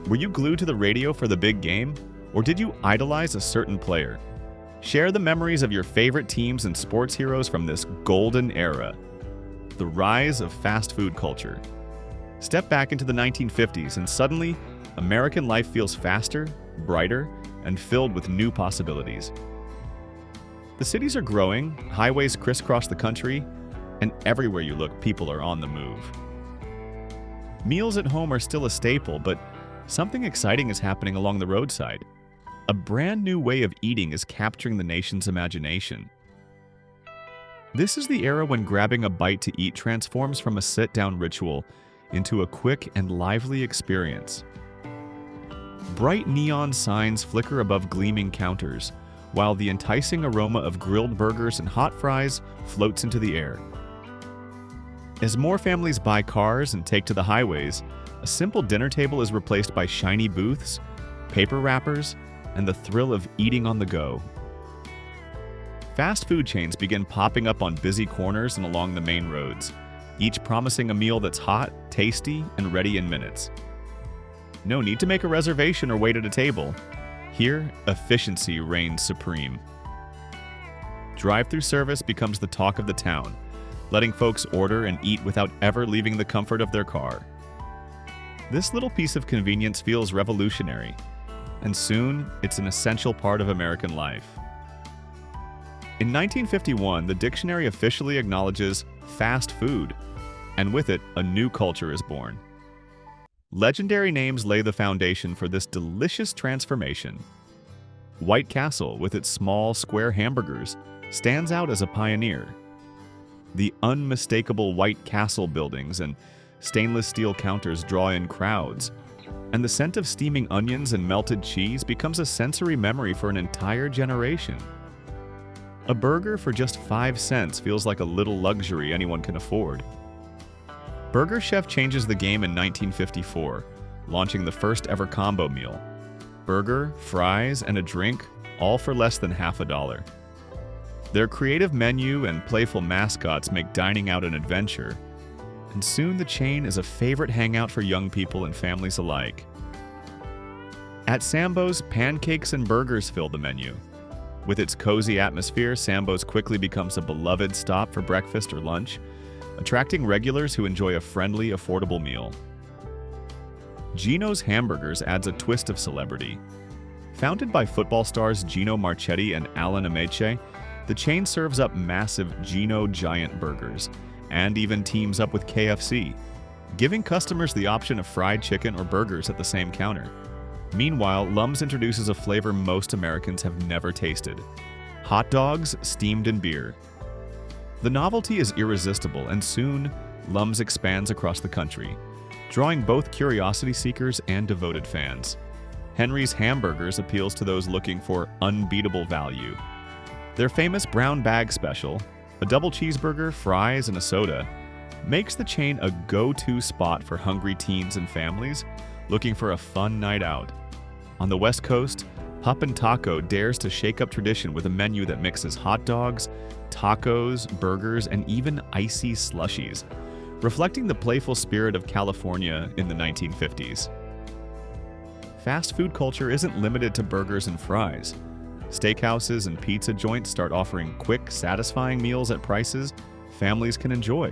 Were you glued to the radio for the big game, or did you idolize a certain player? Share the memories of your favorite teams and sports heroes from this golden era. The rise of fast food culture. Step back into the 1950s and suddenly, American life feels faster, brighter, and filled with new possibilities. The cities are growing, highways crisscross the country, and everywhere you look, people are on the move. Meals at home are still a staple, but something exciting is happening along the roadside. A brand new way of eating is capturing the nation's imagination. This is the era when grabbing a bite to eat transforms from a sit-down ritual into a quick and lively experience. Bright neon signs flicker above gleaming counters, while the enticing aroma of grilled burgers and hot fries floats into the air. As more families buy cars and take to the highways, a simple dinner table is replaced by shiny booths, paper wrappers, and the thrill of eating on the go. Fast food chains begin popping up on busy corners and along the main roads, each promising a meal that's hot, tasty, and ready in minutes. No need to make a reservation or wait at a table. Here, efficiency reigns supreme. Drive-through service becomes the talk of the town, letting folks order and eat without ever leaving the comfort of their car. This little piece of convenience feels revolutionary, and soon it's an essential part of American life. In 1951, the dictionary officially acknowledges fast food, and with it, a new culture is born. Legendary names lay the foundation for this delicious transformation. White Castle, with its small, square hamburgers, stands out as a pioneer. The unmistakable White Castle buildings and stainless steel counters draw in crowds, and the scent of steaming onions and melted cheese becomes a sensory memory for an entire generation. A burger for just 5 cents feels like a little luxury anyone can afford. Burger Chef changes the game in 1954, launching the first ever combo meal. Burger, fries, and a drink, all for less than half a dollar. Their creative menu and playful mascots make dining out an adventure, and soon the chain is a favorite hangout for young people and families alike. At Sambo's, pancakes and burgers fill the menu. With its cozy atmosphere, Sambo's quickly becomes a beloved stop for breakfast or lunch, attracting regulars who enjoy a friendly, affordable meal. Gino's Hamburgers adds a twist of celebrity. Founded by football stars Gino Marchetti and Alan Ameche, the chain serves up massive Gino Giant burgers, and even teams up with KFC, giving customers the option of fried chicken or burgers at the same counter. Meanwhile, Lum's introduces a flavor most Americans have never tasted: hot dogs steamed in beer. The novelty is irresistible, and soon, Lum's expands across the country, drawing both curiosity seekers and devoted fans. Henry's Hamburgers appeals to those looking for unbeatable value. Their famous brown bag special, a double cheeseburger, fries, and a soda, makes the chain a go-to spot for hungry teens and families looking for a fun night out. On the West Coast, Hup and Taco dares to shake up tradition with a menu that mixes hot dogs, tacos, burgers, and even icy slushies, reflecting the playful spirit of California in the 1950s. Fast food culture isn't limited to burgers and fries. Steakhouses and pizza joints start offering quick, satisfying meals at prices families can enjoy.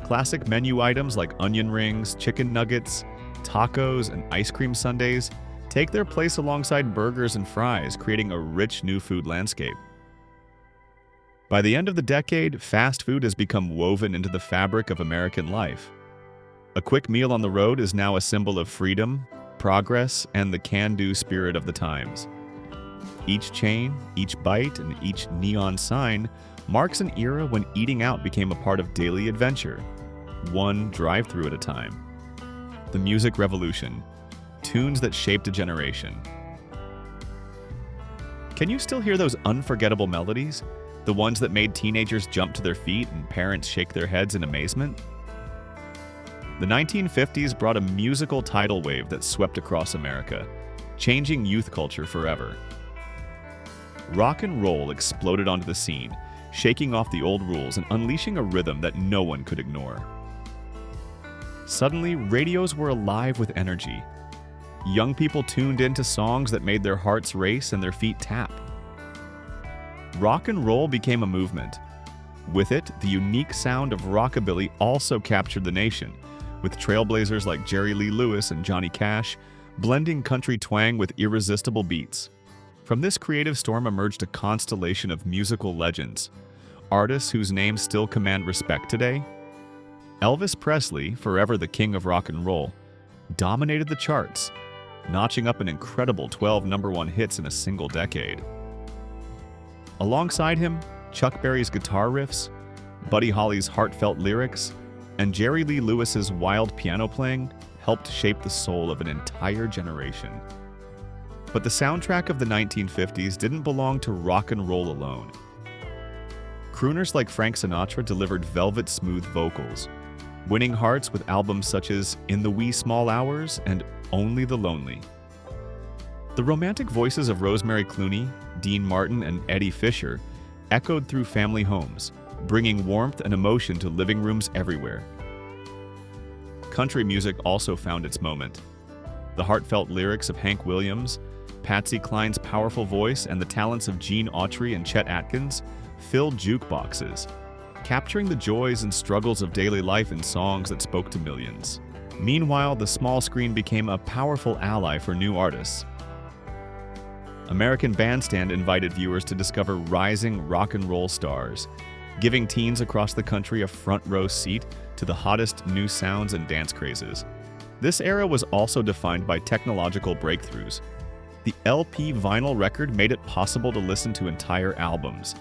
Classic menu items like onion rings, chicken nuggets, tacos, and ice cream sundaes take their place alongside burgers and fries, creating a rich new food landscape. By the end of the decade, fast food has become woven into the fabric of American life. A quick meal on the road is now a symbol of freedom, progress, and the can-do spirit of the times. Each chain, each bite, and each neon sign marks an era when eating out became a part of daily adventure, one drive-thru at a time. The music revolution, tunes that shaped a generation. Can you still hear those unforgettable melodies? The ones that made teenagers jump to their feet and parents shake their heads in amazement? The 1950s brought a musical tidal wave that swept across America, changing youth culture forever. Rock and roll exploded onto the scene, shaking off the old rules and unleashing a rhythm that no one could ignore. Suddenly, radios were alive with energy. Young people tuned into songs that made their hearts race and their feet tap. Rock and roll became a movement. With it, the unique sound of rockabilly also captured the nation, with trailblazers like Jerry Lee Lewis and Johnny Cash blending country twang with irresistible beats. From this creative storm emerged a constellation of musical legends, artists whose names still command respect today. Elvis Presley, forever the king of rock and roll, dominated the charts, notching up an incredible 12 #1 hits in a single decade. Alongside him, Chuck Berry's guitar riffs, Buddy Holly's heartfelt lyrics, and Jerry Lee Lewis's wild piano playing helped shape the soul of an entire generation. But the soundtrack of the 1950s didn't belong to rock and roll alone. Crooners like Frank Sinatra delivered velvet-smooth vocals, winning hearts with albums such as In the Wee Small Hours and Only the Lonely. The romantic voices of Rosemary Clooney, Dean Martin, and Eddie Fisher echoed through family homes, bringing warmth and emotion to living rooms everywhere. Country music also found its moment. The heartfelt lyrics of Hank Williams, Patsy Cline's powerful voice, and the talents of Gene Autry and Chet Atkins filled jukeboxes, capturing the joys and struggles of daily life in songs that spoke to millions. Meanwhile, the small screen became a powerful ally for new artists. American Bandstand invited viewers to discover rising rock and roll stars, giving teens across the country a front-row seat to the hottest new sounds and dance crazes. This era was also defined by technological breakthroughs. The LP vinyl record made it possible to listen to entire albums,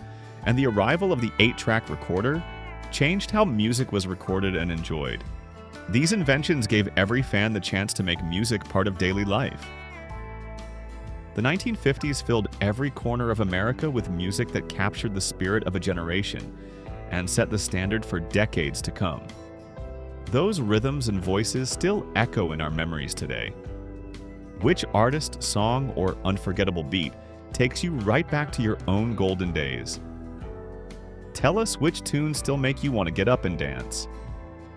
and the arrival of the 8-track recorder changed how music was recorded and enjoyed. These inventions gave every fan the chance to make music part of daily life. The 1950s filled every corner of America with music that captured the spirit of a generation and set the standard for decades to come. Those rhythms and voices still echo in our memories today. Which artist, song, or unforgettable beat takes you right back to your own golden days? Tell us which tunes still make you want to get up and dance.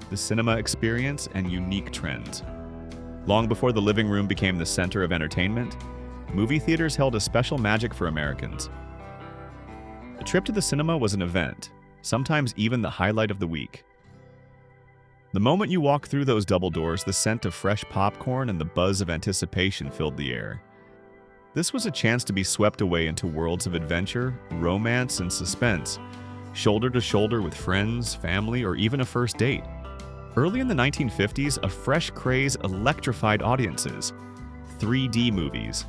The cinema experience and unique trends. Long before the living room became the center of entertainment, movie theaters held a special magic for Americans. A trip to the cinema was an event, sometimes even the highlight of the week. The moment you walked through those double doors, the scent of fresh popcorn and the buzz of anticipation filled the air. This was a chance to be swept away into worlds of adventure, romance, and suspense, shoulder to shoulder with friends, family, or even a first date. Early in the 1950s, a fresh craze electrified audiences: 3D movies.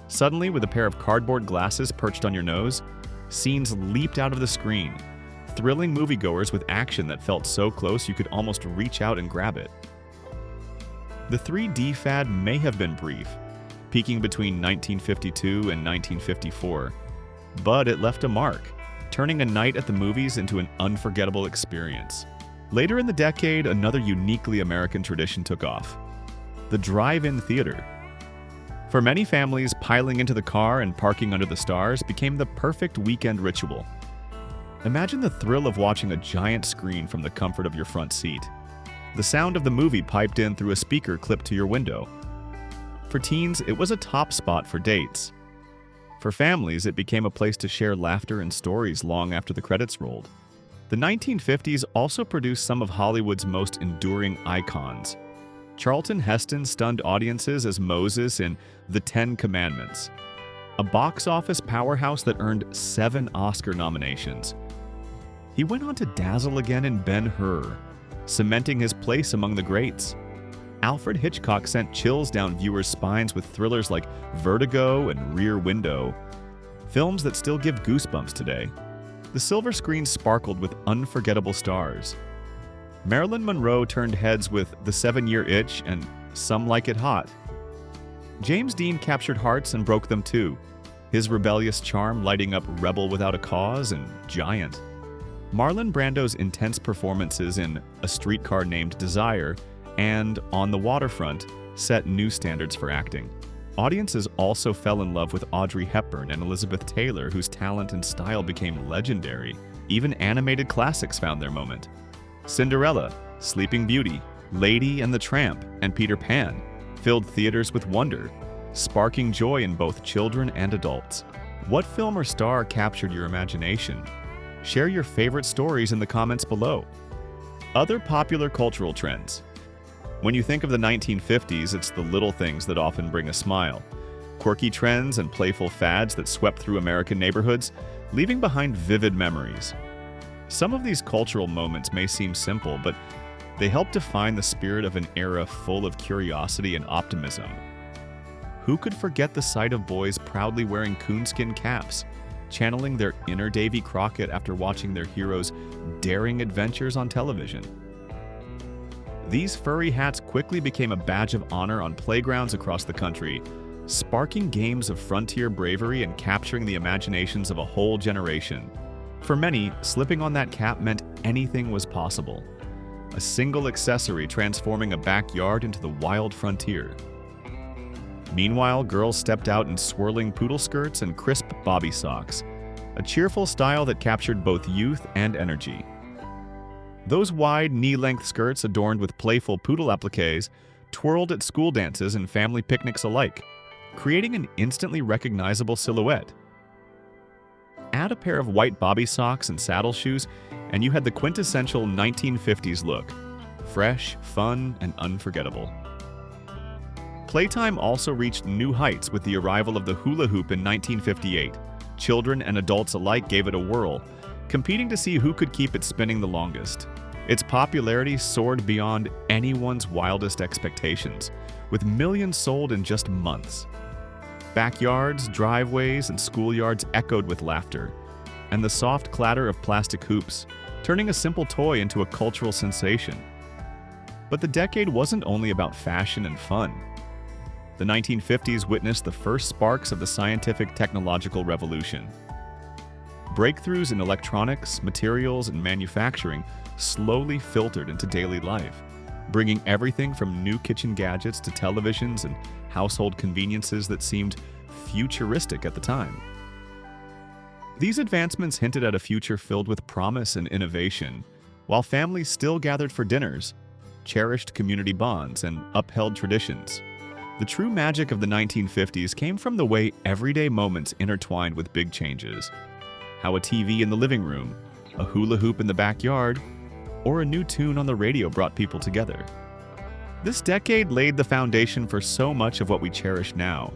Suddenly, with a pair of cardboard glasses perched on your nose, scenes leaped out of the screen, thrilling moviegoers with action that felt so close you could almost reach out and grab it. The 3D fad may have been brief, peaking between 1952 and 1954, but it left a mark, turning a night at the movies into an unforgettable experience. Later in the decade, another uniquely American tradition took off: the drive-in theater. For many families, piling into the car and parking under the stars became the perfect weekend ritual. Imagine the thrill of watching a giant screen from the comfort of your front seat. The sound of the movie piped in through a speaker clipped to your window. For teens, it was a top spot for dates. For families, it became a place to share laughter and stories long after the credits rolled. The 1950s also produced some of Hollywood's most enduring icons. Charlton Heston stunned audiences as Moses in The Ten Commandments, a box office powerhouse that earned 7 Oscar nominations. He went on to dazzle again in Ben-Hur, cementing his place among the greats. Alfred Hitchcock sent chills down viewers' spines with thrillers like Vertigo and Rear Window, films that still give goosebumps today. The silver screen sparkled with unforgettable stars. Marilyn Monroe turned heads with The 7-Year Itch and Some Like It Hot. James Dean captured hearts and broke them too, his rebellious charm lighting up Rebel Without a Cause and Giant. Marlon Brando's intense performances in A Streetcar Named Desire and On the Waterfront set new standards for acting. Audiences also fell in love with Audrey Hepburn and Elizabeth Taylor, whose talent and style became legendary. Even animated classics found their moment. Cinderella, Sleeping Beauty, Lady and the Tramp, and Peter Pan filled theaters with wonder, sparking joy in both children and adults. What film or star captured your imagination? Share your favorite stories in the comments below. Other popular cultural trends. When you think of the 1950s, it's the little things that often bring a smile. Quirky trends and playful fads that swept through American neighborhoods, leaving behind vivid memories. Some of these cultural moments may seem simple, but they help define the spirit of an era full of curiosity and optimism. Who could forget the sight of boys proudly wearing coonskin caps, channeling their inner Davy Crockett after watching their heroes' daring adventures on television? These furry hats quickly became a badge of honor on playgrounds across the country, sparking games of frontier bravery and capturing the imaginations of a whole generation. For many, slipping on that cap meant anything was possible. A single accessory transforming a backyard into the wild frontier. Meanwhile, girls stepped out in swirling poodle skirts and crisp bobby socks, a cheerful style that captured both youth and energy. Those wide, knee-length skirts adorned with playful poodle appliques twirled at school dances and family picnics alike, creating an instantly recognizable silhouette. Add a pair of white bobby socks and saddle shoes, and you had the quintessential 1950s look. Fresh, fun, and unforgettable. Playtime also reached new heights with the arrival of the hula hoop in 1958. Children and adults alike gave it a whirl, competing to see who could keep it spinning the longest. Its popularity soared beyond anyone's wildest expectations, with millions sold in just months. Backyards, driveways, and schoolyards echoed with laughter, and the soft clatter of plastic hoops, turning a simple toy into a cultural sensation. But the decade wasn't only about fashion and fun. The 1950s witnessed the first sparks of the scientific technological revolution. Breakthroughs in electronics, materials, and manufacturing slowly filtered into daily life, bringing everything from new kitchen gadgets to televisions and household conveniences that seemed futuristic at the time. These advancements hinted at a future filled with promise and innovation, while families still gathered for dinners, cherished community bonds, and upheld traditions. The true magic of the 1950s came from the way everyday moments intertwined with big changes. How a TV in the living room, a hula hoop in the backyard, or a new tune on the radio brought people together. This decade laid the foundation for so much of what we cherish now,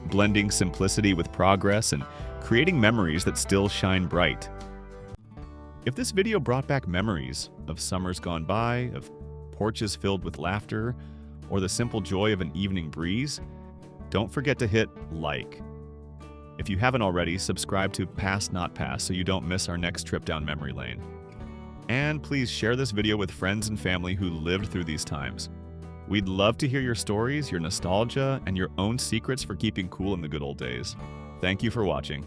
blending simplicity with progress and creating memories that still shine bright. If this video brought back memories of summers gone by, of porches filled with laughter, or the simple joy of an evening breeze, don't forget to hit like. If you haven't already, subscribe to Past Not Past so you don't miss our next trip down memory lane. And please share this video with friends and family who lived through these times. We'd love to hear your stories, your nostalgia, and your own secrets for keeping cool in the good old days. Thank you for watching.